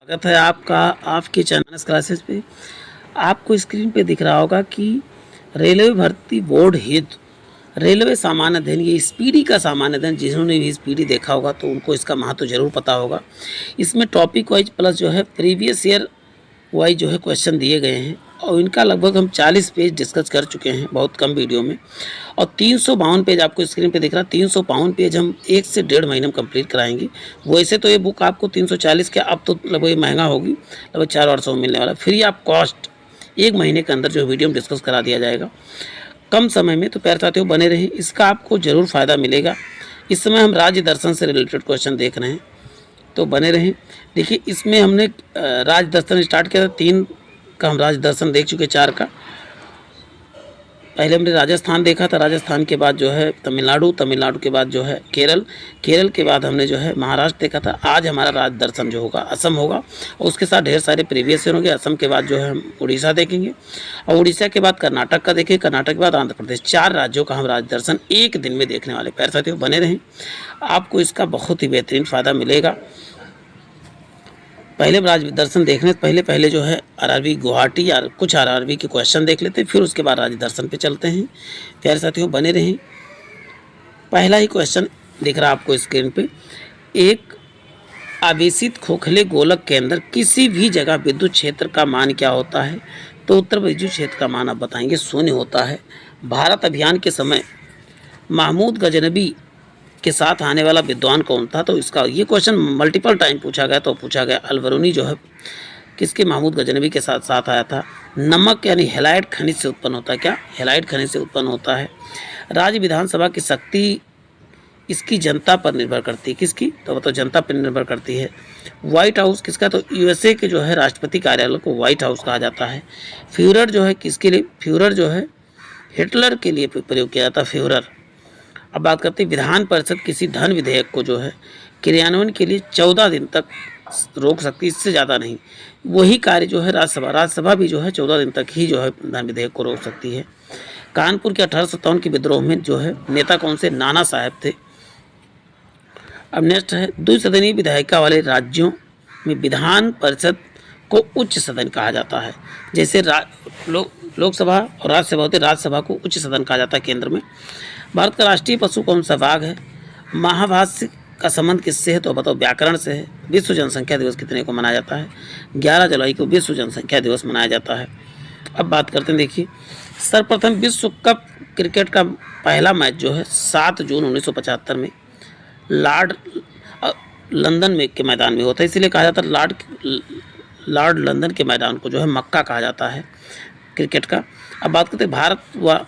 स्वागत है आपका आपके चैनल क्लासेस पे। आपको स्क्रीन पे दिख रहा होगा कि रेलवे भर्ती बोर्ड हेतु रेलवे सामान्य अध्ययन, ये स्पीडी का सामान्य अध्ययन, जिन्होंने भी स्पीडी देखा होगा तो उनको इसका महत्व जरूर पता होगा। इसमें टॉपिक वाइज प्लस जो है प्रीवियस ईयर वाइज जो है क्वेश्चन दिए गए हैं और इनका लगभग हम 40 पेज डिस्कस कर चुके हैं बहुत कम वीडियो में। और 352 पेज आपको स्क्रीन पे दिख रहा है। 352 पेज हम 1 से 1.5 महीने में कंप्लीट कराएंगे। वैसे तो ये बुक आपको 340 के, अब तो लगभग महंगा होगी, लगभग 400 में मिलने वाला। फ्री ऑफ कॉस्ट 1 महीने के अंदर जो वीडियो में डिस्कस करा दिया जाएगा कम समय में। तो प्यारे साथियों बने रहें, इसका आपको ज़रूर फ़ायदा मिलेगा। इस समय हम राज्य दर्शन से रिलेटेड क्वेश्चन देख रहे हैं, तो बने रहें। देखिए इसमें हमने राज्य दर्शन स्टार्ट किया था, 3 का हम राज्य दर्शन देख चुके, 4 का। पहले हमने राजस्थान देखा था, राजस्थान के बाद जो है तमिलनाडु, तमिलनाडु के बाद जो है केरल, केरल के बाद हमने जो है महाराष्ट्र देखा था। आज हमारा राज्य दर्शन जो होगा असम होगा और उसके साथ ढेर सारे प्रीवियस ईयर होंगे। असम के बाद जो है हम उड़ीसा देखेंगे और उड़ीसा के बाद कर्नाटक का देखेंगे, कर्नाटक के बाद आंध्र प्रदेश। 4 राज्यों का हम राज्य दर्शन एक दिन में देखने वाले। प्यारे साथियों बने रहें, आपको इसका बहुत ही बेहतरीन फ़ायदा मिलेगा। पहले राज्य दर्शन देखने से पहले जो है आरआरबी गुवाहाटी या कुछ आरआरबी के क्वेश्चन देख लेते हैं, फिर उसके बाद राज्य दर्शन पे चलते हैं। प्यारे साथियों बने रहें। पहला ही क्वेश्चन दिख रहा है आपको स्क्रीन पे। एक आवेशित खोखले गोलक के अंदर किसी भी जगह विद्युत क्षेत्र का मान क्या होता है? तो उत्तर विद्युत क्षेत्र का मान आप बताएंगे 0 होता है। भारत अभियान के समय महमूद गजनबी के साथ आने वाला विद्वान कौन था? तो इसका ये क्वेश्चन मल्टीपल टाइम पूछा गया, तो पूछा गया अलबरूनी जो है किसके महमूद गजनबी के साथ साथ आया था। नमक यानी हेलाइड खनिज से उत्पन्न होता है। क्या? हेलाइड खनिज से उत्पन्न होता है। राज्य विधानसभा की शक्ति इसकी जनता पर निर्भर करती है। किसकी? तो बताओ, जनता पर निर्भर करती है। व्हाइट हाउस किसका? तो यूएसए के जो है राष्ट्रपति कार्यालय को व्हाइट हाउस कहा जाता है। फ्यूरर जो है किसके लिए? फ्यूरर जो है हिटलर के लिए प्रयोग किया जाता है, फ्यूरर। अब बात करते हैं विधान परिषद किसी धन विधेयक को जो है क्रियान्वयन के लिए 14 दिन तक रोक सकती है, इससे ज़्यादा नहीं। वही कार्य जो है राज्यसभा भी जो है 14 दिन तक ही जो है धन विधेयक को रोक सकती है। कानपुर के 1857 के विद्रोह में जो है नेता कौन से? नाना साहब थे। अब नेक्स्ट है द्विसदनीय विधायिका वाले राज्यों में विधान परिषद को उच्च सदन कहा जाता है। जैसे लोकसभा और राज्यसभा होते, राज्यसभा को उच्च सदन कहा जाता है केंद्र में। भारत का राष्ट्रीय पशु कौन सा? बाघ है। महाभाष्य का संबंध किससे है? तो बताओ, व्याकरण से है। विश्व जनसंख्या दिवस कितने को मनाया जाता है? 11 जुलाई को विश्व जनसंख्या दिवस मनाया जाता है। अब बात करते हैं, देखिए सर्वप्रथम विश्व कप क्रिकेट का पहला मैच जो है 7 जून 1975 में लंदन में के मैदान में होता है, इसीलिए कहा जाता है लॉर्ड लंदन के मैदान को जो है मक्का कहा जाता है क्रिकेट का। अब बात करते हैं भारत व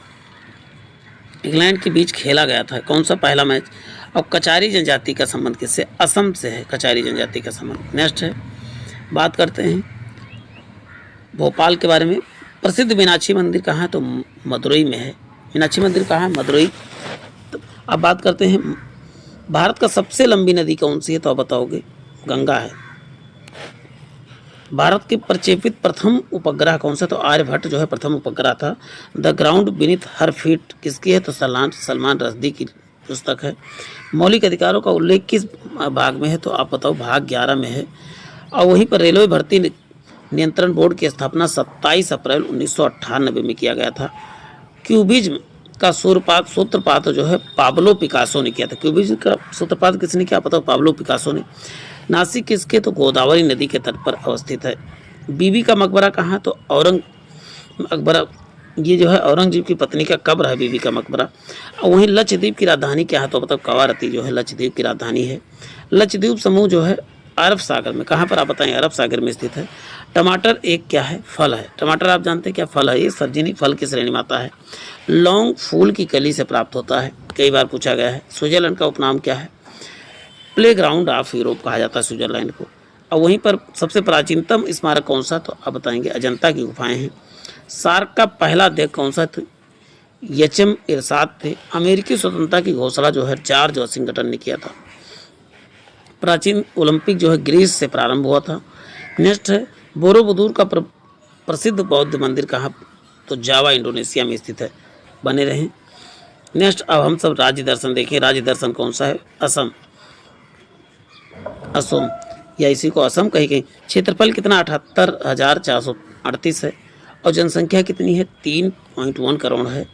इंग्लैंड के बीच खेला गया था कौन सा पहला मैच? और कचारी जनजाति का संबंध किससे? असम से है कचारी जनजाति का संबंध। नेक्स्ट है, बात करते हैं भोपाल के बारे में। प्रसिद्ध मीनाक्षी मंदिर कहाँ है? तो मदुरई में है। मीनाक्षी मंदिर कहाँ है? मदुरई। तो अब बात करते हैं भारत का सबसे लंबी नदी कौन सी है? तो आप बताओगे गंगा है। भारत के प्रक्षेपित प्रथम उपग्रह कौन सा? तो आर्यभट्ट जो है प्रथम उपग्रह था। The ground beneath her feet किसकी है? तो सलमान रश्दी की पुस्तक है। मौलिक अधिकारों का उल्लेख किस भाग में है? तो आप बताओ, भाग 11 में है। और वहीं पर रेलवे भर्ती नियंत्रण बोर्ड की स्थापना 27 अप्रैल 1998 में किया गया था। क्यूबिज्म का सूत्रपात जो है पाब्लो पिकासो ने किया था। क्यूबिज्म का सूत्रपात किसने किया? बताओ, पाब्लो पिकासो ने। नासिक किसके? तो गोदावरी नदी के तट पर अवस्थित है। बीबी का मकबरा कहाँ? तो मकबरा ये जो है औरंगजेब की पत्नी का कब्र है, बीबी का मकबरा। और वहीं लक्षद्वीप की राजधानी क्या है? तो बताओ, कवारत्ती जो है लक्षद्वीप की राजधानी है। लक्षद्वीप समूह जो है अरब सागर में, कहाँ पर आप बताएं? अरब सागर में स्थित है। टमाटर एक क्या है? फल है। टमाटर आप जानते हैं क्या फल है? ये सर्जिनिक फल की श्रेणी में आता है। लौंग फूल की कली से प्राप्त होता है, कई बार पूछा गया है। स्विट्जरलैंड का उपनाम क्या है? प्ले ग्राउंड ऑफ यूरोप कहा जाता है स्विट्जरलैंड को। और वहीं पर सबसे प्राचीनतम स्मारक कौन सा? तो आप बताएंगे अजंता की गुफाएं हैं। सार्क का पहला अध्यक्ष कौन सा था? एचएम इरशाद थे। अमेरिकी स्वतंत्रता की घोषणा जो है जॉर्ज वाशिंगटन ने किया था। प्राचीन ओलंपिक जो है ग्रीस से प्रारंभ हुआ था। नेक्स्ट है बोरोबुदुर का प्रसिद्ध बौद्ध मंदिर कहाँ? तो जावा इंडोनेशिया में स्थित है। बने रहें। नेक्स्ट अब हम सब राज्य दर्शन देखें। राज्य दर्शन कौन सा है? असम। या इसी को असम कही गई। क्षेत्रफल कितना 78,438 है और जनसंख्या कितनी है 3.1 करोड़ है।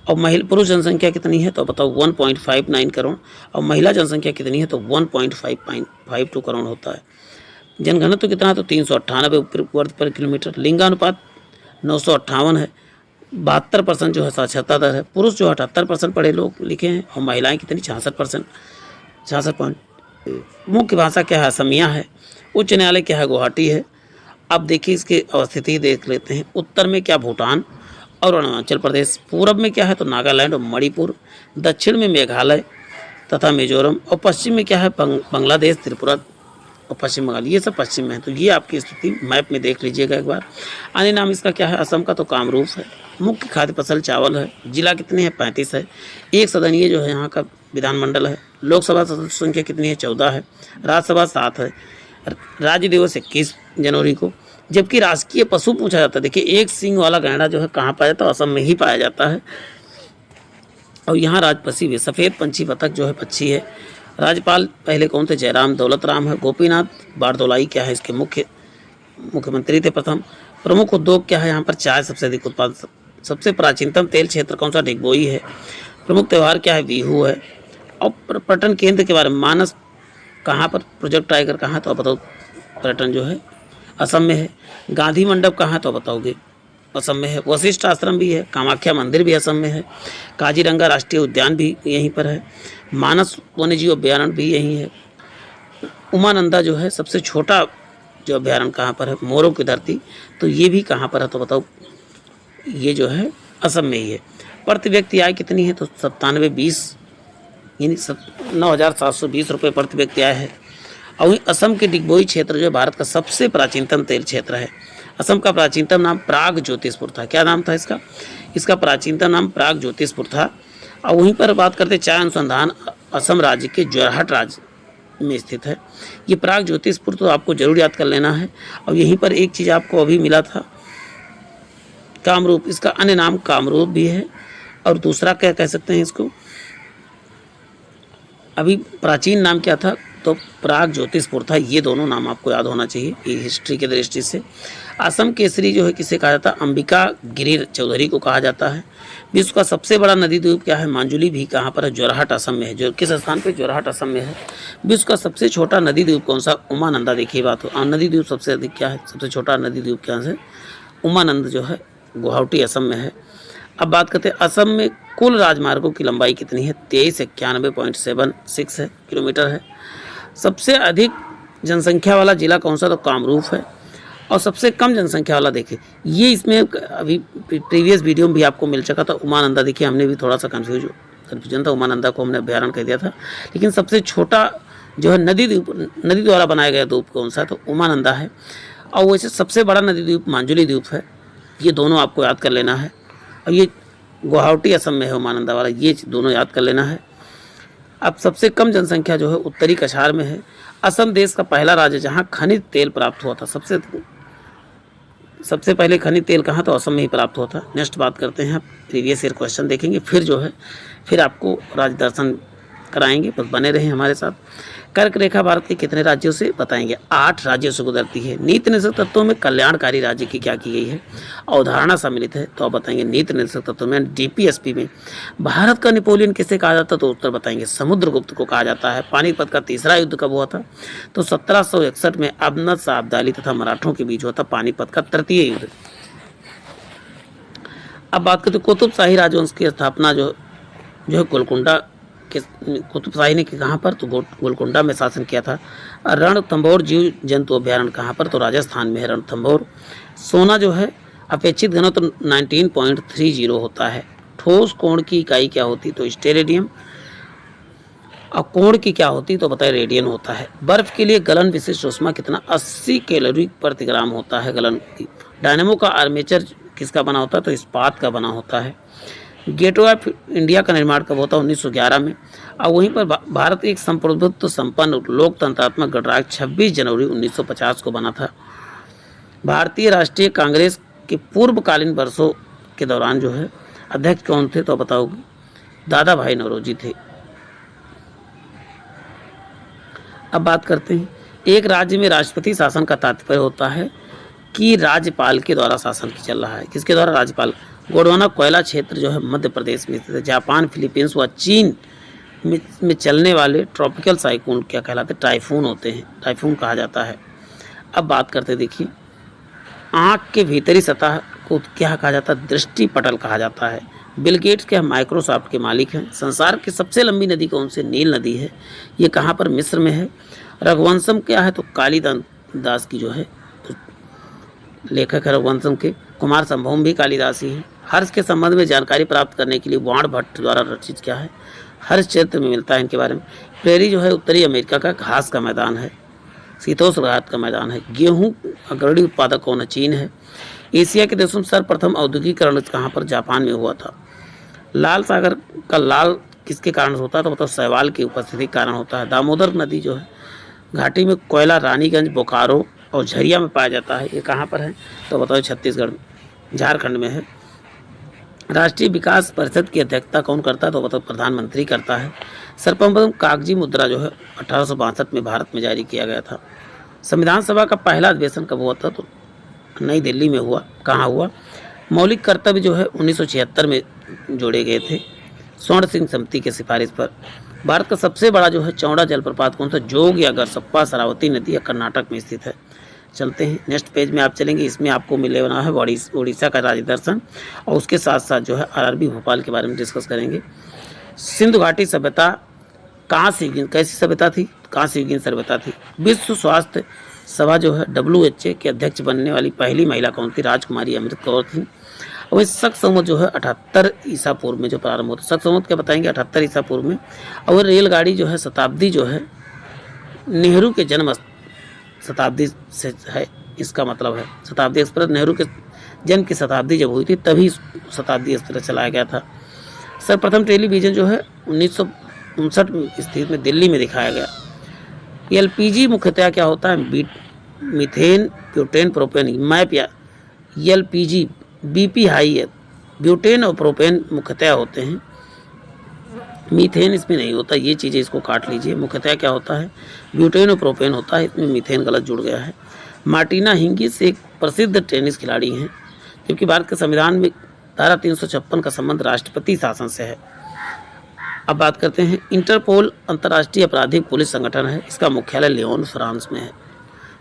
और महिला पुरुष जनसंख्या कितनी है तो बताओ 1.59 करोड़ और महिला जनसंख्या कितनी है तो 1.52 करोड़ होता है। जनघनत्व कितना है तो 398 वर्ग पर किलोमीटर। लिंगानुपात 958 है। 72% जो है साक्षरता दर है। पुरुष जो 78% पढ़े लोग लिखे हैं और महिलाएं कितनी 66%, 66 मुख्य भाषा क्या है असमिया है। उच्च न्यायालय क्या है गुवाहाटी है। अब देखिए इसकी अवस्थिति देख लेते हैं। उत्तर में क्या भूटान और अरुणाचल प्रदेश, पूरब में क्या है तो नागालैंड और मणिपुर, दक्षिण में मेघालय तथा मिजोरम और पश्चिम में क्या है बांग्लादेश, त्रिपुरा और पश्चिम बंगाल, ये सब पश्चिम में है। तो ये आपकी स्थिति मैप में देख लीजिएगा एक बार। अन्य नाम इसका क्या है असम का तो कामरूप है। मुख्य खाद्य फसल चावल है। जिला कितने हैं 35 है। एक सदनीय जो है यहाँ का विधानमंडल है। लोकसभा सदस्य संख्या कितनी है 14 है। राज्यसभा 7 है। राज्य दिवस 21 जनवरी को। जबकि राष्ट्रीय पशु पूछा जाता है, देखिए एक सींग वाला गैंडा जो है कहाँ पाया जाता है असम में ही पाया जाता है। और यहाँ राजपक्षी भी सफ़ेद पंछी बतख जो है पक्षी है। राज्यपाल पहले कौन थे जयराम दौलत राम है। गोपीनाथ बारदोलाई क्या है इसके मुख्यमंत्री थे प्रथम। प्रमुख उद्योग क्या है यहाँ पर चाय सबसे अधिक उत्पादन। सबसे प्राचीनतम तेल क्षेत्र कौन सा डिगबोई है। प्रमुख त्यौहार क्या है बिहू है। और पर्यटन केंद्र के बारे में मानस कहाँ पर प्रोजेक्ट टाइगर कहाँ तो बताओ पर्यटन जो है असम में है। गांधी मंडप कहाँ तो बताओगे असम में है। वशिष्ठ आश्रम भी है। कामाख्या मंदिर भी असम में है। काजीरंगा राष्ट्रीय उद्यान भी यहीं पर है। मानस वन्यजीव अभ्यारण्य भी यहीं है। उमानंदा जो है सबसे छोटा जो अभ्यारण्य कहाँ पर है मोरों की धरती, तो ये भी कहाँ पर है तो बताओ ये जो है असम में ही है। प्रति व्यक्ति आय कितनी है तो 9720 यानी 9,720 रुपये प्रति व्यक्ति आय है। और वहीं असम के डिगबोई क्षेत्र जो भारत का सबसे प्राचीनतम तेल क्षेत्र है। असम का प्राचीनतम नाम प्राग ज्योतिषपुर था। क्या नाम था इसका? इसका प्राचीनतम नाम प्राग ज्योतिषपुर था। और वहीं पर बात करते चाय अनुसंधान असम राज्य के जोरहाट राज्य में स्थित है। ये प्राग ज्योतिषपुर तो आपको जरूर याद कर लेना है। और यहीं पर एक चीज़ आपको अभी मिला था कामरूप, इसका अन्य नाम कामरूप भी है। और दूसरा क्या कह सकते हैं इसको, अभी प्राचीन नाम क्या था तो प्राग ज्योतिषपुर था। ये दोनों नाम आपको याद होना चाहिए ये हिस्ट्री की दृष्टि से। असम केसरी जो है किसे कहा जाता है अंबिका गिरी चौधरी को कहा जाता है। विश्व का सबसे बड़ा नदी द्वीप क्या है मांजुली भी कहाँ पर है जोरहाट असम में है। जो किस स्थान पे जोरहाट असम में है। विश्व का सबसे छोटा नदी द्वीप कौन सा उमानंदा, देखिए बात हो नदी द्वीप सबसे अधिक क्या है सबसे छोटा नदी द्वीप क्या है उमानंद जो है गुवाहाटी असम में है। अब बात करते हैं असम में कुल राजमार्गों की लंबाई कितनी है 2391.76 है किलोमीटर है। सबसे अधिक जनसंख्या वाला जिला कौन सा तो कामरूप है। और सबसे कम जनसंख्या वाला देखिए ये इसमें अभी प्रीवियस वीडियो में भी आपको मिल चुका था उमानंदा। देखिए हमने भी थोड़ा सा कन्फ्यूजन था उमानंदा को हमने अभ्यारण्य कह दिया था। लेकिन सबसे छोटा जो है नदी द्वारा बनाया गया द्वीप कौन सा तो उमानंदा है। और वैसे सबसे बड़ा नदी द्वीप मांजुली द्वीप है। ये दोनों आपको याद कर लेना है। और ये गुवाहाटी असम में है उमानंदा वाला, ये दोनों याद कर लेना है। अब सबसे कम जनसंख्या जो है उत्तरी कछार में है। असम देश का पहला राज्य जहाँ खनिज तेल प्राप्त हुआ था। सबसे पहले खनिज तेल कहाँ तो असम में ही प्राप्त हुआ था। नेक्स्ट बात करते हैं प्रीवियस ईयर क्वेश्चन देखेंगे फिर जो है फिर आपको राज्य दर्शन कराएंगे। बस बने रहें हमारे साथ। कर्क रेखा भारत के कितने राज्यों से बताएंगे 8 राज्यों से गुजरती है। नीति निर्देशक तत्वों में कल्याणकारी राज्य की क्या की गई है अवधारणा सम्मिलित है तो आप बताएंगे नीति निर्देशक तत्वों में डीपीएसपी में। भारत का नेपोलियन किसे कहा जाता तो उत्तर बताएंगे समुद्रगुप्त को कहा जाता है। पानीपत का तीसरा युद्ध कब हुआ था तो 1761 में अहमद शाह अब्दाली तथा मराठों के बीच हुआ था पानीपत का तृतीय युद्ध। अब बात करते कुतुबशाही राजवंश की स्थापना जो है कुतुबशाही ने कहाँ पर तो गोलकुंडा में शासन किया था। रणथंभौर जीव जंतु अभ्यारण्य कहाँ पर तो राजस्थान में है रणथंभौर। सोना जो है अपेक्षित घनत्व 19.30 होता है। ठोस कोण की इकाई क्या होती तो स्टेरेडियम। और कोण की क्या होती तो बताए रेडियन होता है। बर्फ के लिए गलन विशिष्ट ऊष्मा कितना 80 कैलोरी प्रति ग्राम होता है गलन की। डायनेमो का आर्मेचर किसका बना होता है तो इस्पात का बना होता है। गेटवे ऑफ इंडिया का निर्माण कब होता है 1911 में। और वहीं पर भारत एक संप्रभुत्व संपन्न लोकतंत्रात्मक गणराज्य 26 जनवरी 1950 को बना था। भारतीय राष्ट्रीय कांग्रेस के पूर्वकालीन वर्षों के दौरान जो है अध्यक्ष कौन थे तो बताओगे दादा भाई नौरोजी थे। अब बात करते हैं एक राज्य में राष्ट्रपति शासन का तात्पर्य होता है कि राज्यपाल के द्वारा शासन चल रहा है। किसके द्वारा? राज्यपाल। गोंडवाना कोयला क्षेत्र जो है मध्य प्रदेश में स्थित है। जापान, फिलीपींस व चीन में चलने वाले ट्रॉपिकल साइक्लोन क्या कहलाते हैं? टाइफून होते हैं, टाइफून कहा जाता है। अब बात करते, देखिए, आँख के भीतरी सतह को क्या कहा जाता है? दृष्टि पटल कहा जाता है। बिल गेट्स क्या माइक्रोसॉफ्ट के मालिक हैं। संसार की सबसे लंबी नदी कौन सी? नील नदी है। ये कहाँ पर? मिस्र में है। रघुवंशम क्या है? तो कालिदास की जो है तो लेखक है रघुवंशम के। कुमार संभवम भी कालिदास ही हैं। हर्ष के संबंध में जानकारी प्राप्त करने के लिए बाण भट्ट द्वारा रचित क्या है? हर्ष क्षेत्र में मिलता है इनके बारे में। प्रेरी जो है उत्तरी अमेरिका का घास का मैदान है, शीतोष्ण घात का मैदान है। गेहूँ अग्रणी उत्पादक कौन है? चीन है। एशिया के देशों में सर्वप्रथम औद्योगिकरण कहाँ पर? जापान में हुआ था। लाल सागर का लाल किसके कारण होता है? तो मतलब शैवाल की उपस्थिति के कारण होता है। दामोदर नदी जो है घाटी में कोयला रानीगंज, बोकारो और झरिया में पाया जाता है। ये कहाँ पर है? तो बताओ छत्तीसगढ़, झारखंड में है। राष्ट्रीय विकास परिषद की अध्यक्षता कौन करता है? तो बताओ प्रधानमंत्री करता है। सर्वप्रथम कागजी मुद्रा जो है 1862 में भारत में जारी किया गया था। संविधान सभा का पहला अधिवेशन कब हुआ था? तो नई दिल्ली में हुआ। कहाँ हुआ? मौलिक कर्तव्य जो है 1976 में जोड़े गए थे स्वर्ण सिंह समिति के सिफारिश पर। भारत का सबसे बड़ा जो है चौड़ा जलप्रपात कौन सा? जोग या गरसप्पा शरावती नदी या कर्नाटक में स्थित है। चलते हैं नेक्स्ट पेज में आप चलेंगे। इसमें आपको मिले बना है उड़ीसा का राज्य दर्शन और उसके साथ साथ जो है आरआरबी भोपाल के बारे में डिस्कस करेंगे। सिंधु घाटी सभ्यता कहाँ से, कैसी सभ्यता थी? कहाँ से युगीन सभ्यता थी। विश्व स्वास्थ्य सभा जो है WHO के अध्यक्ष बनने वाली पहली महिला कौन थी? राजकुमारी अमृत कौर थी। और इस शक संवत जो है 78 ईसा पूर्व में जो प्रारंभ होता है। शक संवत क्या बताएंगे? 78 ईसा पूर्व में। और रेलगाड़ी जो है शताब्दी जो है नेहरू के जन्म शताब्दी से है, इसका मतलब है शताब्दी एक्सप्रेस नेहरू के जन्म की शताब्दी जब हुई थी तभी शताब्दी एक्सप्रेस चलाया गया था। सर्वप्रथम टेलीविज़न जो है 1959 स्थिति में दिल्ली में दिखाया गया। LPG मुख्यतः क्या होता है? Methane, butane, propane. मैप या LPG BP हाई है। ब्यूटेन और प्रोपेन मुख्यतः होते हैं, मीथेन इसमें नहीं होता। ये चीज़ें इसको काट लीजिए। मुख्यतः क्या होता है? ब्यूटेन और प्रोपेन होता है, इसमें मीथेन गलत जुड़ गया है। मार्टिना हिंगिस एक प्रसिद्ध टेनिस खिलाड़ी हैं, जबकि भारत के संविधान में धारा 356 का संबंध राष्ट्रपति शासन से है। अब बात करते हैं, इंटरपोल अंतर्राष्ट्रीय आपराधिक पुलिस संगठन है, इसका मुख्यालय लियोन फ्रांस में है।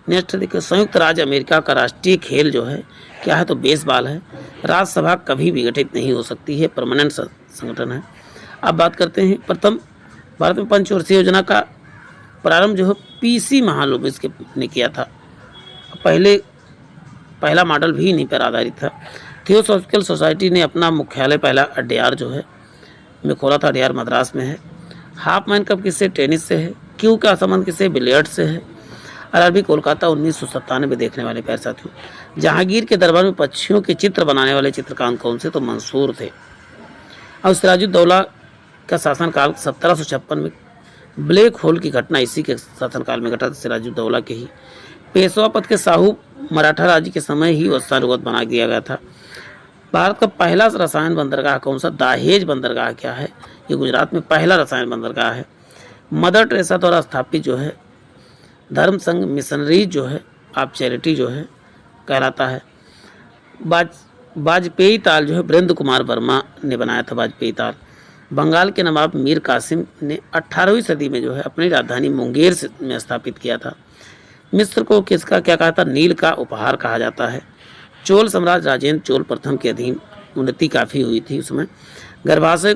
नेक्स्ट देखिए, संयुक्त राज्य अमेरिका का राष्ट्रीय खेल जो है क्या है? तो बेसबॉल है। राज्यसभा कभी विघटित नहीं हो सकती है, परमानेंट संगठन है। अब बात करते हैं, प्रथम भारत में पंचवर्षीय योजना का प्रारंभ जो है PC महालनोबिस ने किया था। पहला मॉडल भी इन्हीं पर आधारित था। थियोसॉफिकल सोसाइटी ने अपना मुख्यालय पहला अड्यार जो है में खोला था, अड्यार मद्रास में है। हाफ मैन कप किससे? टेनिस से है। क्यू का संबंध किससे? बिलियर्ड से है। आरआरबी कोलकाता 1997 देखने वाले प्यारे साथियों। जहांगीर के दरबार में पक्षियों के चित्र बनाने वाले चित्रकार कौन से? तो मंसूर थे। और सिराजुद्दौला का शासनकाल 1756 में। ब्लैक होल की घटना इसी के शासनकाल में घटा था, सिराजुद्दौला के ही। पेशवा पद के साहू मराठा राज्य के समय ही वस्त्रानुगत बना दिया गया था। भारत का पहला रसायन बंदरगाह कौन सा? दाहेज बंदरगाह क्या है? ये गुजरात में पहला रसायन बंदरगाह है। मदर टेरेसा द्वारा स्थापित जो है धर्म संघ मिशनरीज जो है आप चैरिटी जो है कहलाता है। वाजपेयी ताल जो है वीरेंद्र कुमार वर्मा ने बनाया था, वाजपेयी ताल। बंगाल के नवाब मीर कासिम ने 18वीं सदी में जो है अपनी राजधानी मुंगेर में स्थापित किया था। मिस्र को किसका क्या कहा था? नील का उपहार कहा जाता है। चोल सम्राट राजेंद्र चोल प्रथम के अधीन उन्नति काफ़ी हुई थी उसमें। गर्भाशय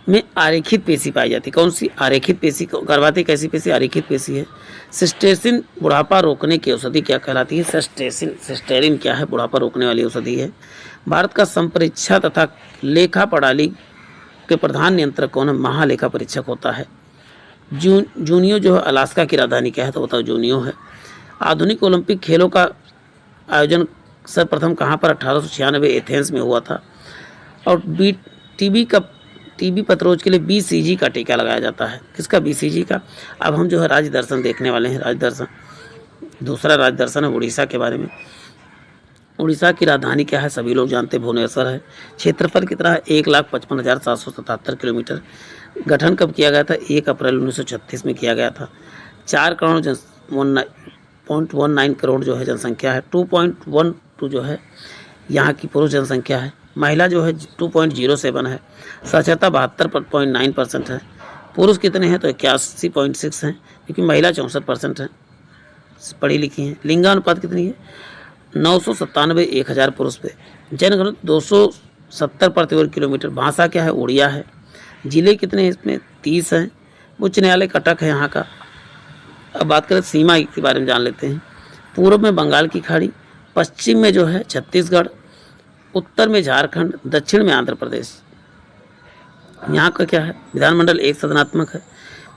में आरेखित पेशी पाई जाती। कौन सी? आरेखित पेशी। गर्भवती कैसी पेशी? आरेखित पेशी है। सिस्टेसिन बुढ़ापा रोकने की औषधि क्या कहलाती है? सिस्टेरिन क्या है? बुढ़ापा रोकने वाली औषधि है। भारत का संपरीक्षा तथा लेखा प्रणाली के प्रधान नियंत्रक कौन है? महालेखा परीक्षक होता है। जूनियो जो है अलास्का की राजधानी क्या है? तो बताओ जूनियो है। आधुनिक ओलंपिक खेलों का आयोजन सर्वप्रथम कहाँ पर? 1896 एथेंस में हुआ था। और टीबी प्रतिरोध के लिए BCG का टीका लगाया जाता है। किसका? BCG का। अब हम जो है राज्य दर्शन देखने वाले हैं। राज्य दर्शन, दूसरा राज्य दर्शन है उड़ीसा के बारे में। उड़ीसा की राजधानी क्या है? सभी लोग जानते हैं, भुवनेश्वर है। क्षेत्रफल कितना है? 1,55,777 किलोमीटर। गठन कब किया गया था? 1 अप्रैल 1936 में किया गया था। 4.19 करोड़ जो है जनसंख्या है। 2.12 जो है यहाँ की पुरुष जनसंख्या है। महिला जो है 2.07 है। साक्षरता 72.9% है। पुरुष कितने हैं तो 81.6 हैं, क्योंकि महिला 64% है पढ़ी लिखी हैं। लिंगानुपात कितनी है 997 1000 पुरुष पे। जनघनत्व 270 प्रति वर्ग किलोमीटर। भाषा क्या है उड़िया है। जिले कितने हैं इसमें 30 हैं। उच्च न्यायालय कटक है यहाँ का। अब बात करें सीमा के बारे में जान लेते हैं। पूर्व में बंगाल की खाड़ी, पश्चिम में जो है छत्तीसगढ़, उत्तर में झारखंड, दक्षिण में आंध्र प्रदेश। यहाँ का क्या है विधानमंडल एक सदनात्मक है।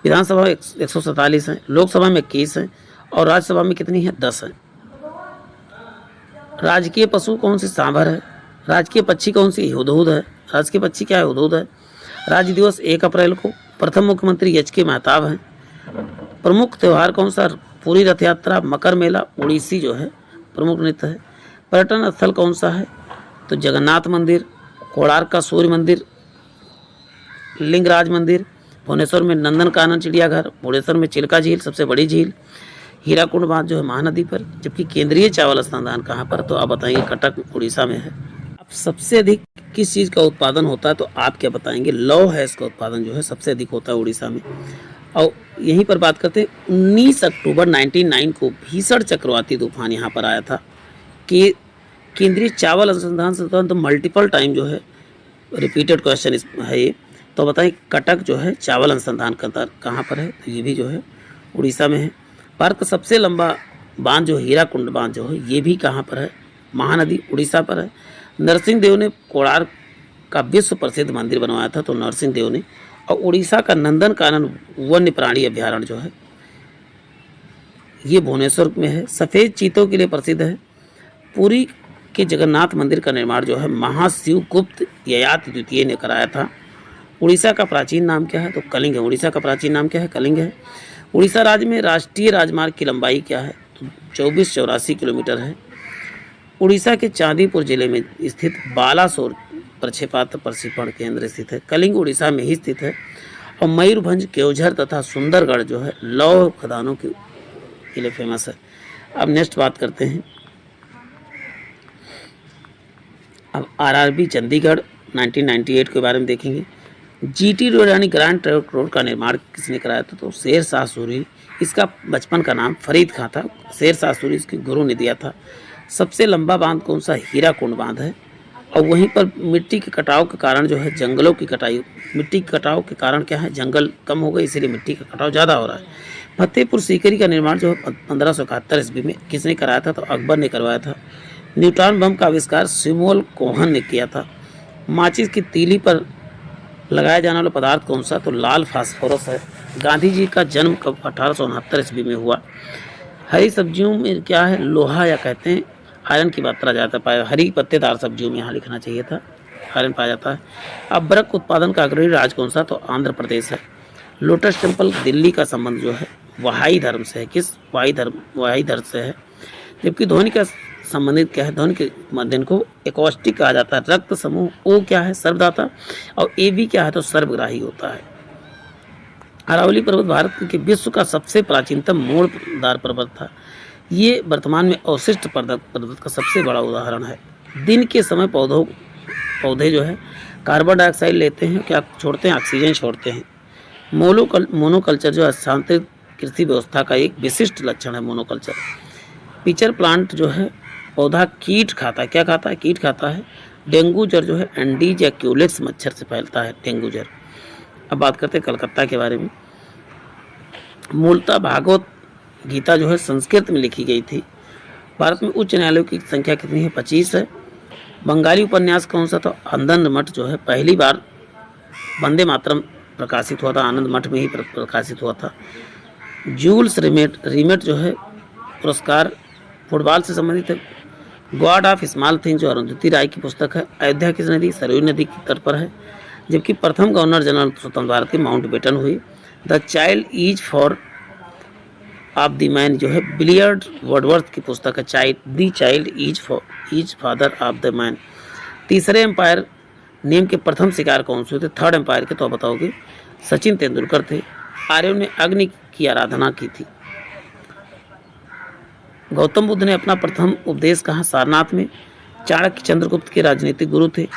विधानसभा 147 है, लोकसभा में 21 है और राज्यसभा में कितनी है 10 है। राजकीय पशु कौन सी सांभर है। राजकीय पक्षी कौन सी हुदहुद है। राजकीय पक्षी क्या है हुदहुद है। राज्य दिवस 1 अप्रैल को। प्रथम मुख्यमंत्री एच.के. मेहताब हैं। प्रमुख त्यौहार कौन सा पूरी रथ यात्रा, मकर मेला, उड़ीसी जो है प्रमुख नृत्य है। पर्यटन स्थल कौन सा है तो जगन्नाथ मंदिर, कोणार्क का सूर्य मंदिर, लिंगराज मंदिर, भुवनेश्वर में नंदनकानन चिड़ियाघर, भुवनेश्वर में चिल्का झील सबसे बड़ी झील, हीराकुंड बांध जो है महानदी पर। जबकि केंद्रीय चावल अनुसंधान कहाँ पर तो आप बताएंगे कटक उड़ीसा में है। अब सबसे अधिक किस चीज़ का उत्पादन होता है तो आप क्या बताएंगे लौह है, इसका उत्पादन जो है सबसे अधिक होता है उड़ीसा में। और यहीं पर बात करते हैं 19 अक्टूबर 1909 को भीषण चक्रवाती तूफान यहाँ पर आया था कि केंद्रीय चावल अनुसंधान संस्थान तो मल्टीपल टाइम जो है रिपीटेड क्वेश्चन है ये। तो बताएं कटक जो है चावल अनुसंधान केंद्र कहाँ पर है तो ये भी जो है उड़ीसा में है। भारत का सबसे लंबा बांध जो हीराकुंड बांध जो है ये भी कहाँ पर है महानदी उड़ीसा पर है। नरसिंह देव ने कोणार्क का विश्व प्रसिद्ध मंदिर बनवाया था तो नरसिंह देव ने। और उड़ीसा का नंदनकानन वन्य प्राणी अभ्यारण्य जो है ये भुवनेश्वर में है। सफ़ेद चीतों के लिए प्रसिद्ध है। पुरी के जगन्नाथ मंदिर का निर्माण जो है महाशिवगुप्त ययाति द्वितीय ने कराया था। उड़ीसा का प्राचीन नाम क्या है तो कलिंग है। उड़ीसा का प्राचीन नाम क्या है कलिंग है। उड़ीसा राज्य में राष्ट्रीय राजमार्ग की लंबाई क्या है तो 2484 किलोमीटर है। उड़ीसा के चांदीपुर जिले में स्थित बालासोर प्रक्षेपास्त्र प्रशिक्षण केंद्र स्थित है। कलिंग उड़ीसा में ही स्थित है। और मयूरभंज, केवझर तथा सुंदरगढ़ जो है लौह खदानों के लिए फेमस है। अब नेक्स्ट बात करते हैं अब आरआरबी चंडीगढ़ 1998 के बारे में देखेंगे। जीटी रोड यानी ग्रैंड ट्रंक रोड का निर्माण किसने कराया था तो शेर शाह सूरी। इसका बचपन का नाम फरीद खां था। शेर शाह सूरी इसके गुरु ने दिया था। सबसे लंबा बांध कौन सा हीराकुंड बांध है। और वहीं पर मिट्टी के कटाव के कारण जो है जंगलों की कटाई, मिट्टी के कटाव के कारण क्या है जंगल कम हो गए इसलिए मिट्टी का कटाव ज़्यादा हो रहा है। फतेहपुर सीकरी का निर्माण जो है 1571 ईस्वी में किसने कराया था तो अकबर ने करवाया था। न्यूट्रॉन बम का आविष्कार सैमुअल कोहन ने किया था। माचिस की तीली पर लगाया जाने वाला पदार्थ कौन सा तो लाल फास्फोरस है। गांधी जी का जन्म कब 1869 ईस्वी में हुआ। हरी सब्जियों में क्या है लोहा या कहते हैं आयरन की मात्रा ज़्यादा पाया। हरी पत्तेदार सब्जियों में यहाँ लिखना चाहिए था आयरन पाया जाता है। अब अबरक उत्पादन का अग्रणी राज्य कौन सा तो आंध्र प्रदेश है। लोटस टेम्पल दिल्ली का संबंध जो है वहाई धर्म से है। किस वहाई धर्म से है। जबकि ध्वनि का संबंधित क्या है ध्वनि के माध्यम को एकॉस्टिक कहा जाता है। रक्त समूह ओ क्या है सर्वदाता और ए बी क्या है तो सर्वग्राही होता है। अरावली पर्वत भारत के विश्व का सबसे प्राचीनतम मोड़दार पर्वत था। ये वर्तमान में अवशिष्ट पर्वत का सबसे बड़ा उदाहरण है। दिन के समय पौधे जो है कार्बन डाइऑक्साइड लेते हैं क्या छोड़ते हैं ऑक्सीजन छोड़ते हैं। मोनोकल्चर जो है स्थानांतरित कृषि व्यवस्था का एक विशिष्ट लक्षण है मोनोकल्चर। पिचर प्लांट जो है पौधा कीट खाता है। क्या खाता है कीट खाता है। डेंगू जर जो है एंडीज या क्यूलेक्स मच्छर से फैलता है डेंगू जर। अब बात करते हैं कलकत्ता के बारे में। मूलतः भागवत गीता जो है संस्कृत में लिखी गई थी। भारत में उच्च न्यायालयों की संख्या कितनी है 25 है। बंगाली उपन्यास कौन सा था आनंद मठ जो है पहली बार वंदे मातरम प्रकाशित हुआ था आनंद मठ में ही प्रकाशित हुआ था। जूल्स रीमेट जो है पुरस्कार फुटबॉल से संबंधित है। गॉड ऑफ स्मॉल थिंग जो अरुंधति राय की पुस्तक है। अयोध्या किस नदी सरयू नदी की तट पर है। जबकि प्रथम गवर्नर जनरल स्वतंत्र भारत के माउंट बेटन हुई। The child is for of the man जो है बिलियर्ड वर्डवर्थ की पुस्तक है। The child is father of the man. तीसरे एम्पायर नेम के प्रथम शिकार कौन से थे थर्ड एम्पायर के तो बताओगे सचिन तेंदुलकर थे। आर्यों ने अग्नि की आराधना की थी। गौतम बुद्ध ने अपना प्रथम उपदेश कहाँ? सारनाथ में। चाणक्य चंद्रगुप्त के राजनीतिक गुरु थे।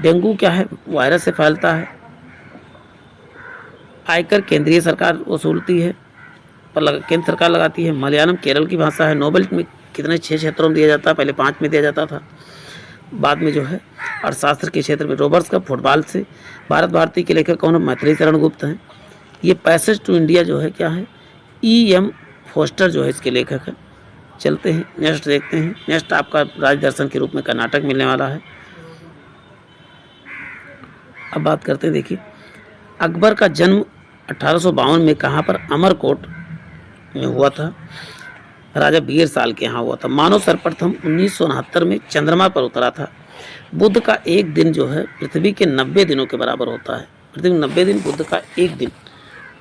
डेंगू क्या है? वायरस से फैलता है। आयकर केंद्रीय सरकार वसूलती है, केंद्र सरकार लगाती है। मलयालम केरल की भाषा है। नोबेल में कितने 6 क्षेत्रों में दिया जाता है? पहले 5 में दिया जाता था, बाद में जो है अर्थशास्त्र के क्षेत्र में। रॉबर्ट्स कप फुटबॉल से। भारत भारती के लेखक कौन है? मैथिली शरण गुप्त हैं। ये पैसेज टू इंडिया जो है क्या है? E.M. फोस्टर जो है इसके लेखक है। चलते हैं नेक्स्ट देखते हैं। नेक्स्ट आपका राज दर्शन के रूप में कर्नाटक मिलने वाला है। अब बात करते हैं, देखिए अकबर का जन्म 1852 में कहाँ पर? अमरकोट में हुआ था। राजा बीर साल के यहाँ हुआ था। मानव सर्वप्रथम 1969 में चंद्रमा पर उतरा था। बुध का एक दिन जो है पृथ्वी के 90 दिनों के बराबर होता है। पृथ्वी 90 दिन, बुध का एक दिन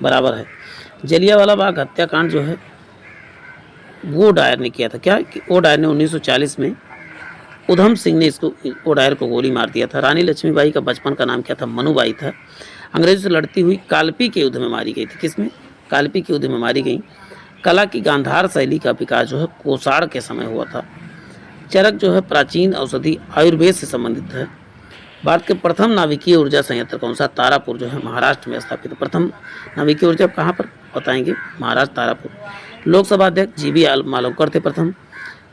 बराबर है। जलियांवाला बाग हत्याकांड जो है वो डायर ने किया था। क्या? कि ओ डायर ने 1940 में उधम सिंह ने इसको ओ डायर को गोली मार दिया था। रानी लक्ष्मीबाई का बचपन का नाम क्या था? मनुबाई था। अंग्रेजों से लड़ती हुई कालपी के युद्ध में मारी गई थी। किसमें? कालपी के युद्ध में मारी गई। कला की गांधार शैली का विकास जो है कोसाड़ के समय हुआ था। चरक जो है प्राचीन औषधि आयुर्वेद से संबंधित है। भारत के प्रथम नाभिकीय ऊर्जा संयंत्र कौन सा? तारापुर जो है महाराष्ट्र में स्थापित है। प्रथम नाभिकीय ऊर्जा कहाँ पर? बताएंगे, महाराष्ट्र तारापुर। लोकसभा अध्यक्ष जीबी मालवकर थे प्रथम।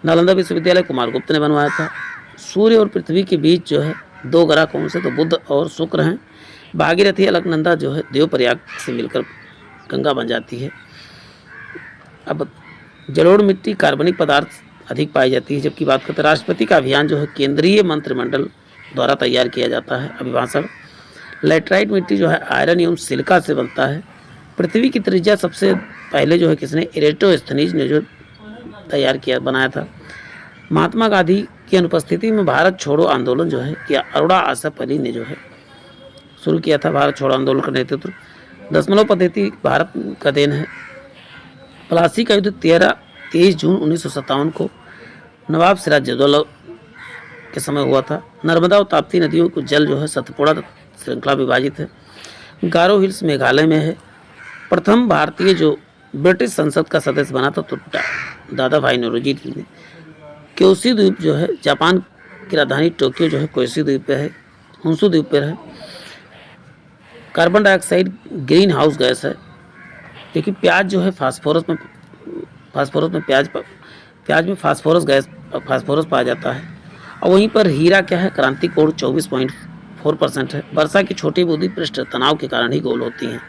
नालंदा विश्वविद्यालय कुमारगुप्त ने बनवाया था। सूर्य और पृथ्वी के बीच जो है 2 ग्रह कौन से? तो बुध और शुक्र हैं। भागीरथी अलकनंदा जो है देवप्रयाग से मिलकर गंगा बन जाती है। अब जलोढ़ मिट्टी कार्बनिक पदार्थ अधिक पाई जाती है। जबकि बात करते हैं राष्ट्रपति का अभियान जो है केंद्रीय मंत्रिमंडल द्वारा तैयार किया जाता है। अभिभाषण। लैटराइट मिट्टी जो है आयरन एवं सिलिका से बनता है। पृथ्वी की त्रिज्या सबसे पहले जो है किसने? एरेटोस्थनीज ने जो तैयार किया, बनाया था। महात्मा गांधी की अनुपस्थिति में भारत छोड़ो आंदोलन जो है किया अरोड़ा आसफ अली ने जो है शुरू किया था। भारत छोड़ो आंदोलन का नेतृत्व दशमलव पद्धति भारत का देन है। प्लासी का युद्ध 23 जून 1957 को नवाब सिराजुद्दौला के समय हुआ था। नर्मदा और ताप्ती नदियों को जल जो है सतपुड़ा श्रृंखला विभाजित है। गारो हिल्स मेघालय में है। प्रथम भारतीय जो ब्रिटिश संसद का सदस्य बना था तो दादा भाई नौरोजी ने। क्योसी द्वीप जो है जापान की राजधानी टोक्यो जो है क्योसी द्वीप पे है, हुंसू द्वीप पर है। Carbon dioxide green house gas है। देखिए प्याज जो है फास्फोरस में प्याज में फास्फोरस पाया जाता है। और वहीं पर हीरा क्या है? क्रांति कोण 24.4% है। वर्षा की छोटी बूंदी पृष्ठ तनाव के कारण ही गोल होती हैं।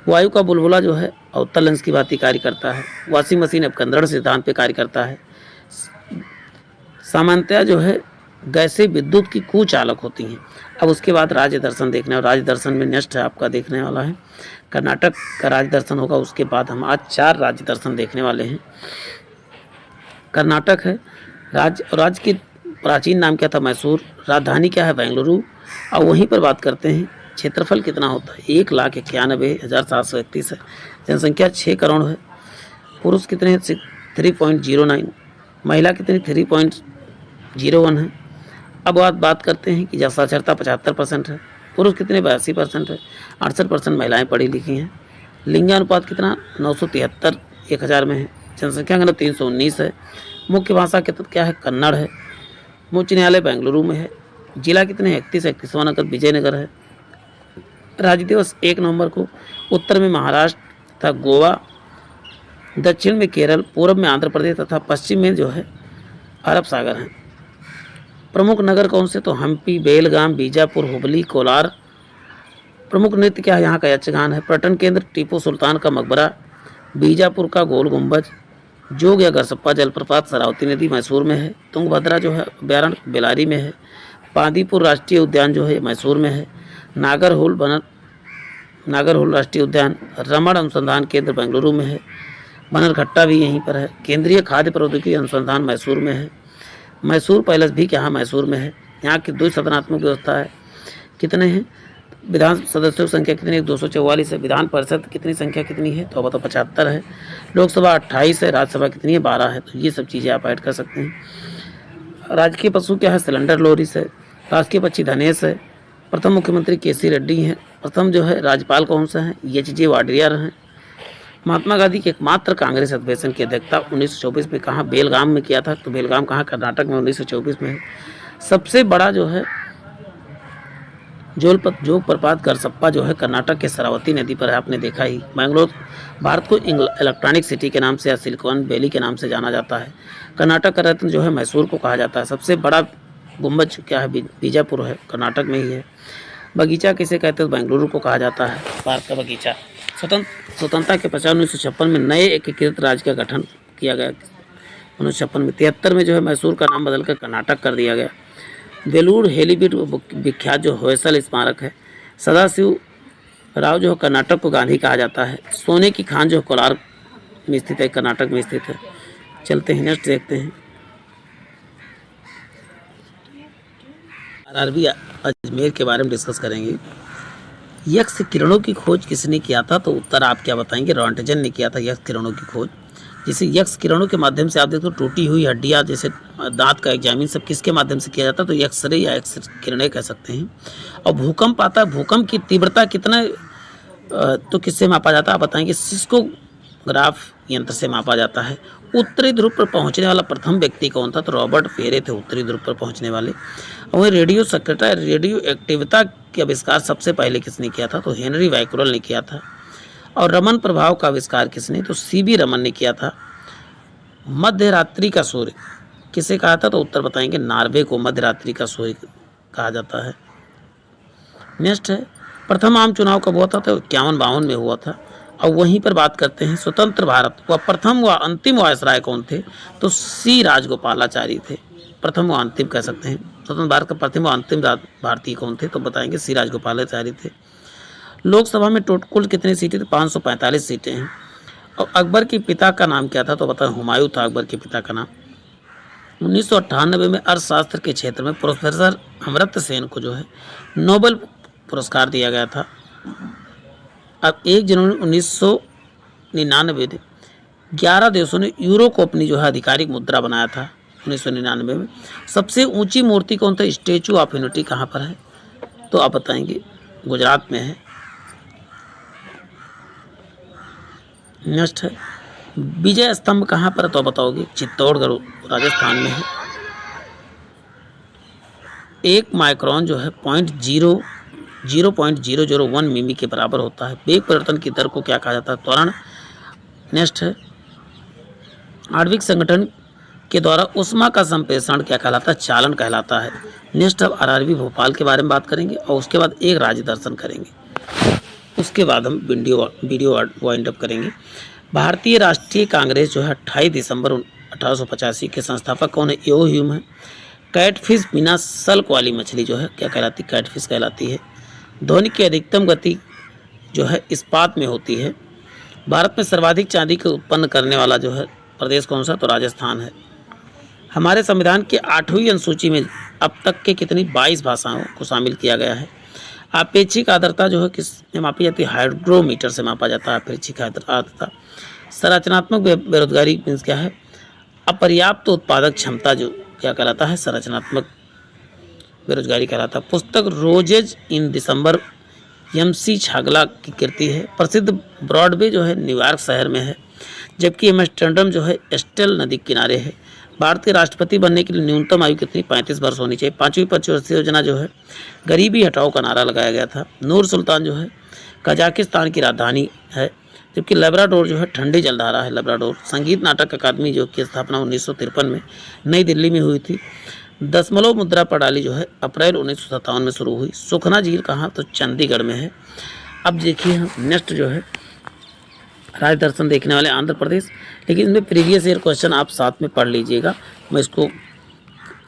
वायु का बुलबुला जो है अवतल लेंस की भांति कार्य करता है। वॉशिंग मशीन अपकंदन सिद्धांत पे कार्य करता है। सामान्यतः जो है गैसें विद्युत की कुचालक होती हैं। अब उसके बाद राज्य दर्शन देखना है। राज्य दर्शन में नेक्स्ट है आपका देखने वाला है कर्नाटक का राज्य दर्शन होगा। उसके बाद हम आज 4 राज्य दर्शन देखने वाले हैं। कर्नाटक है राज्य की प्राचीन नाम क्या था? मैसूर। राजधानी क्या है? बेंगलुरु। और वहीं पर बात करते हैं क्षेत्रफल कितना होता है? 1,91,731 है। जनसंख्या 6 करोड़ है। पुरुष कितने हैं? 3.09। महिला कितनी? 3.01 है। अब बात करते हैं कि साक्षरता 75% है। पुरुष कितने? 82% है। 68% महिलाएं पढ़ी लिखी हैं। लिंगानुपात कितना? 973 1000 में है। जनसंख्या घनत्व 319 है। मुख्य भाषा क्या है? कन्नड़ है। उच्च न्यायालय बेंगलुरु में है। जिला कितने? 31वां नगर विजयनगर है। राज्य दिवस 1 नवंबर को। उत्तर में महाराष्ट्र तथा गोवा, दक्षिण में केरल, पूर्व में आंध्र प्रदेश तथा पश्चिम में जो है अरब सागर है। प्रमुख नगर कौन से? तो हम्पी, बेलगाम, बीजापुर, हुबली, कोलार। प्रमुख नृत्य क्या है? यहाँ का यक्षगान है। पर्यटन केंद्र टीपू सुल्तान का मकबरा, बीजापुर का गोल गुंबज, जोग या गरसप्पा जलप्रपात शरावती नदी मैसूर में है। तुंगभद्रा जो है अभ्यारण्य बेलारी में है। बांदीपुर राष्ट्रीय उद्यान जो है मैसूर में है। नागरहोल राष्ट्रीय उद्यान, रमण अनुसंधान केंद्र बेंगलुरु में है। बनरघट्टा भी यहीं पर है। केंद्रीय खाद्य प्रौद्योगिकी अनुसंधान मैसूर में है। मैसूर पैलेस भी क्या मैसूर में है। यहाँ की द्विसदनात्मक व्यवस्था है। कितने हैं विधान सदस्यों की संख्या? कितनी है? 244 है। विधान परिषद कितनी संख्या कितनी है? तो बताओ 75 है। लोकसभा 28 है। राज्यसभा कितनी है? 12 है। तो ये सब चीज़ें आप ऐड कर सकते हैं। राजकीय पशु क्या है? सिलेंडर लोरिस है। राजकीय पक्षी धनेश है। प्रथम मुख्यमंत्री केसी रेड्डी हैं। प्रथम जो है राज्यपाल कौन सा है? एच जे वाडियार हैं। महात्मा गांधी के एकमात्र कांग्रेस अधिवेशन की अध्यक्षता 1924 में कहाँ, बेलगाम में किया था। तो बेलगाम कहाँ, कर्नाटक में 1924 में है। सबसे बड़ा जो है जोग प्रपात गरसप्पा जो है कर्नाटक के शरावती नदी पर है, आपने देखा ही। बैंगलोर भारत को इलेक्ट्रॉनिक सिटी के नाम से या सिलिकॉन वैली के नाम से जाना जाता है। कर्नाटक का रत्न जो है मैसूर को कहा जाता है। सबसे बड़ा गुम्बज क्या है, बीजापुर है, कर्नाटक में ही है। बगीचा किसे कहते हैं, तो बेंगलुरु को कहा जाता है, भारत का बगीचा। स्वतंत्रता के पश्चात 1956 में नए एकीकृत राज्य का गठन किया गया। 1956 में 73 में जो है मैसूर का नाम बदलकर कर्नाटक कर दिया गया। वेलूर हेलीबीट विख्यात जो होयसल स्मारक है। सदाशिव राव जो है कर्नाटक को गांधी कहा जाता है। सोने की खान जो कोलार में स्थित है, कर्नाटक में स्थित है। चलते हैं नेक्स्ट देखते हैं। आरआरबी अजमेर के बारे में डिस्कस करेंगे। यक्ष किरणों की खोज किसने किया था, तो उत्तर आप क्या बताएंगे, रॉन्टजन ने किया था यक्ष किरणों की खोज। जैसे यक्ष किरणों के माध्यम से आप देखो टूटी हुई हड्डियां, जैसे दांत का एग्जामिन सब किसके माध्यम से किया जाता है, तो एक्सरे या एक्स किरणें कह सकते हैं। और भूकंप आता है, भूकंप की तीव्रता कितना तो किससे मापा जाता है, आप बताएंगे, सिस्मोग्राफ यंत्र से मापा जाता है। उत्तरी ध्रुव पर पहुंचने वाला प्रथम व्यक्ति कौन था, तो रॉबर्ट फेरे थे उत्तरी ध्रुव पर पहुंचने वाले। और वही रेडियो सक्रियता रेडियो एक्टिविता के आविष्कार सबसे पहले किसने किया था, तो हेनरी वाइक्रोल ने किया था। और रमन प्रभाव का आविष्कार किसने, तो सीबी रमन ने किया था। मध्य रात्रि का सूर्य किसे कहा था, तो उत्तर बताएंगे, नार्वे को मध्य रात्रि का सूर्य कहा जाता है। नेक्स्ट है प्रथम आम चुनाव कब हुआ था, तो 51-52 में हुआ था। और वहीं पर बात करते हैं स्वतंत्र भारत व प्रथम व अंतिम वायसराय कौन थे, तो सी राजगोपालाचारी थे। प्रथम व अंतिम कह सकते हैं। स्वतंत्र भारत का प्रथम व अंतिम भारतीय कौन थे, तो बताएंगे सी राजगोपालाचारी थे। लोकसभा में टोटल कुल कितनी सीटें, तो 545 सीटें हैं। और अकबर के पिता का नाम क्या था, तो बताएं, हुमायूं था अकबर के पिता का नाम। 1998 में अर्थशास्त्र के क्षेत्र में प्रोफेसर अमर्त्य सेन को जो है नोबेल पुरस्कार दिया गया था। अब 1 जनवरी 1999 में 11 देशों ने यूरो को अपनी जो है आधिकारिक मुद्रा बनाया था। 1999 में सबसे ऊंची मूर्ति कौन था, स्टैचू ऑफ यूनिटी कहाँ पर है, तो आप बताएंगे, गुजरात में है। नेक्स्ट है विजय स्तंभ कहाँ पर है, तो बताओगे, चित्तौड़गढ़ राजस्थान में है। 1 माइक्रोन जो है 0.0001 मिमी के बराबर होता है। वेग परिवर्तन की दर को क्या कहा जाता है, त्वरण। नेक्स्ट है आणविक संगठन के द्वारा उष्मा का संप्रेषण क्या कहलाता है, चालन कहलाता है। नेक्स्ट अब आरआरबी भोपाल के बारे में बात करेंगे और उसके बाद एक राज्य दर्शन करेंगे। उसके बाद हम वीडियो वाइंड अप करेंगे। भारतीय राष्ट्रीय कांग्रेस जो है 28 दिसंबर 1885 के संस्थापक कौन है, यो ह्यूम है। कैटफिश बिना सल्क वाली मछली जो है क्या कहलाती, कैटफिश कहलाती है। ध्वनि की अधिकतम गति जो है इस्पात में होती है। भारत में सर्वाधिक चांदी को उत्पन्न करने वाला जो है प्रदेश कौन सा, तो राजस्थान है। हमारे संविधान के 8वीं अनुसूची में अब तक के कितनी 22 भाषाओं को शामिल किया गया है। आपेक्षिक आर्द्रता जो है किस में मापी जाती है, हाइड्रोमीटर से मापा जाता है आपेक्षिक आर्द्रता। संरचनात्मक बेरोजगारी मीन्स क्या है, अपर्याप्त उत्पादक क्षमता जो क्या कहलाता है, संरचनात्मक बेरोजगारी कहलाता है। पुस्तक रोजेज इन दिसंबर MC छागला की कृति है। प्रसिद्ध ब्रॉडवे जो है न्यूयॉर्क शहर में है, जबकि एम्स्टर्डम जो है एस्टेल नदी किनारे है। भारत के राष्ट्रपति बनने के लिए न्यूनतम आयु कितनी, 35 वर्ष होनी चाहिए। 5वीं पंचवर्षीय योजना जो है गरीबी हटाओ का नारा लगाया गया था। नूर सुल्तान जो है कजाकिस्तान की राजधानी है, जबकि लेब्राडोर जो है ठंडी जलधारा है लेब्राडोर। संगीत नाटक अकादमी जो की स्थापना 1953 में नई दिल्ली में हुई थी। दशमलव मुद्रा प्रणाली जो है अप्रैल 1957 में शुरू हुई। सुखना झील कहाँ, तो चंडीगढ़ में है। अब देखिए हम नेक्स्ट जो है राज्य दर्शन देखने वाले आंध्र प्रदेश, लेकिन इसमें प्रीवियस ईयर क्वेश्चन आप साथ में पढ़ लीजिएगा। मैं इसको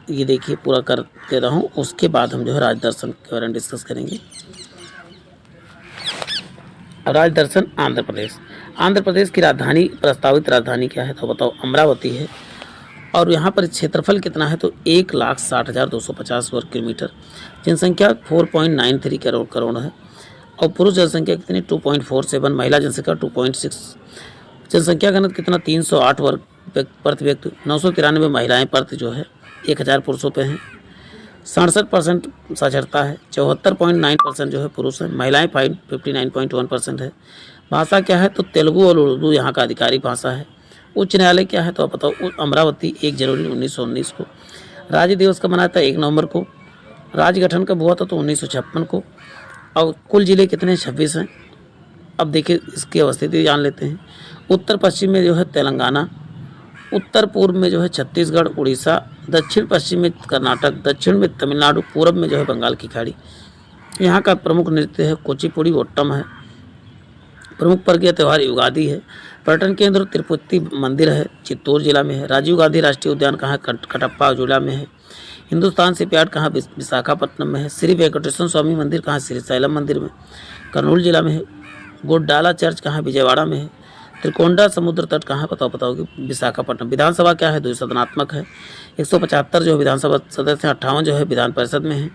ये देखिए पूरा कर दे रहा हूँ, उसके बाद हम जो है राज्य दर्शन के बारे में डिस्कस करेंगे। राज्य दर्शन आंध्र प्रदेश। आंध्र प्रदेश की राजधानी, प्रस्तावित राजधानी क्या है, तो बताओ, अमरावती है। और यहाँ पर क्षेत्रफल कितना है, तो 1,60,250 वर्ग किलोमीटर। जनसंख्या 4.93 करोड़ है। और पुरुष जनसंख्या कितनी, 2.47। महिला जनसंख्या 2.6। जनसंख्या घनत्व कितना, 308 वर्ग प्रति व्यक्ति। 993 महिलाएं प्रति जो है 1000 पुरुषों पे हैं। 67% साक्षरता है। 74.9% जो है पुरुष है। महिलाएं 59.1% है। भाषा क्या है तो तेलुगु और उर्दू यहाँ का आधिकारिक भाषा है। उच्च न्यायालय क्या है तो आप बताओ, अमरावती 1 जनवरी 1919 को। राज्य दिवस कब मनाया था? 1 नवंबर को। राज्य गठन कब हुआ था तो 1956 को। और कुल जिले कितने? 26 हैं। अब देखिए इसकी अवस्थिति जान लेते हैं। उत्तर पश्चिम में जो है तेलंगाना, उत्तर पूर्व में जो है छत्तीसगढ़ उड़ीसा, दक्षिण पश्चिम में कर्नाटक, दक्षिण में तमिलनाडु, पूर्व में जो है बंगाल की खाड़ी। यहाँ का प्रमुख नृत्य है कुचिपुड़ी, ओट्टम है। प्रमुख पर्व या त्यौहार युगादि है। पर्यटन केंद्र तिरुपति मंदिर है, चित्तौड़ जिला में है। राजीव गांधी राष्ट्रीय उद्यान कहाँ है? कटप्पा जिला में है। हिंदुस्तान शिपयार्ड कहाँ? विशाखापट्टनम में है। श्री वेंकटेश्वर स्वामी मंदिर कहाँ? श्रीशैलम मंदिर में, कर्नूल जिला में है। गोड्डाला चर्च कहाँ? विजयवाड़ा में है। त्रिकोंडा समुद्र तट कहाँ? बताओगे विशाखापट्टनम। विधानसभा क्या है? द्विसदनात्मक है। 175 जो है विधानसभा सदस्य हैं, 58 जो है विधान परिषद में है।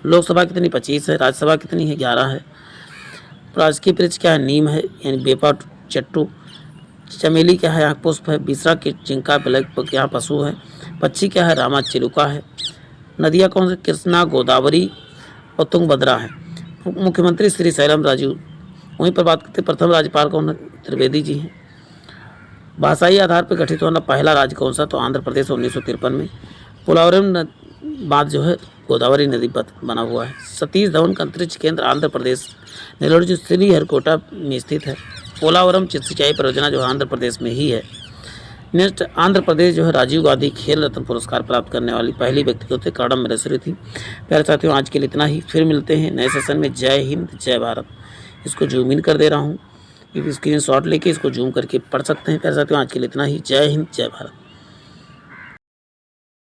लोकसभा कितनी? 25 है। राज्यसभा कितनी है? 11 है। राजकीय वृक्ष क्या है? नीम है, यानी बेपा चट्टू। चमेली क्या है? आँख पुष्प है। बिसरा की चिंका ब्लैक यहाँ पशु है। पक्षी क्या है? रामा चिलुका है। नदियाँ कौन सी? कृष्णा, गोदावरी और तुंगभद्रा है। मुख्यमंत्री श्रीशैलम राजू। वहीं पर बात करते प्रथम राज्यपाल कौन है? त्रिवेदी जी हैं। भाषाई आधार पर गठित होना पहला राज्य कौन सा? तो आंध्र प्रदेश 1953 में। पोलावरम बांध जो है गोदावरी नदी पर बना हुआ है। सतीश धवन का अंतरिक्ष केंद्र आंध्र प्रदेश नेलोर जो श्रीहरिकोटा में स्थित है। पोलावरम सिंचाई परियोजना जो है आंध्र प्रदेश में ही है। नेक्स्ट, आंध्र प्रदेश जो है राजीव गांधी खेल रत्न पुरस्कार प्राप्त करने वाली पहली व्यक्तिगत कर्णम मल्लेश्वरी थी। प्यारे साथियों, आज के लिए इतना ही। फिर मिलते हैं नए सेशन में। जय हिंद, जय भारत। इसको जूम इन कर दे रहा हूँ, स्क्रीन शॉट लेके इसको जूम करके पढ़ सकते हैं। प्यारे साथियों, आज के लिए इतना ही। जय हिंद, जय भारत।